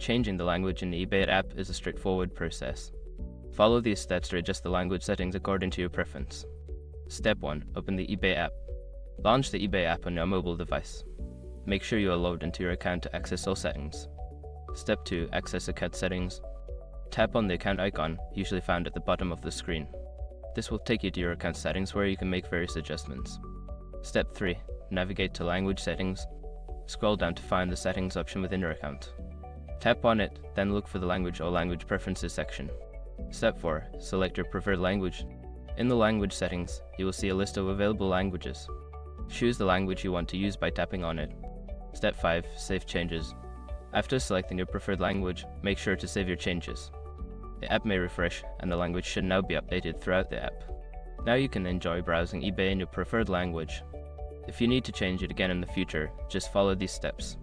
Changing the language in the eBay app is a straightforward process. Follow these steps to adjust the language settings according to your preference. Step 1. Open the eBay app. Launch the eBay app on your mobile device. Make sure you are logged into your account to access all settings. Step 2. Access account settings. Tap on the account icon, usually found at the bottom of the screen. This will take you to your account settings where you can make various adjustments. Step 3. Navigate to language settings. Scroll down to find the settings option within your account. Tap on it, then look for the language or language preferences section. Step 4. Select your preferred language. In the language settings, you will see a list of available languages. Choose the language you want to use by tapping on it. Step 5. Save changes. After selecting your preferred language, make sure to save your changes. The app may refresh, and the language should now be updated throughout the app. Now you can enjoy browsing eBay in your preferred language. If you need to change it again in the future, just follow these steps.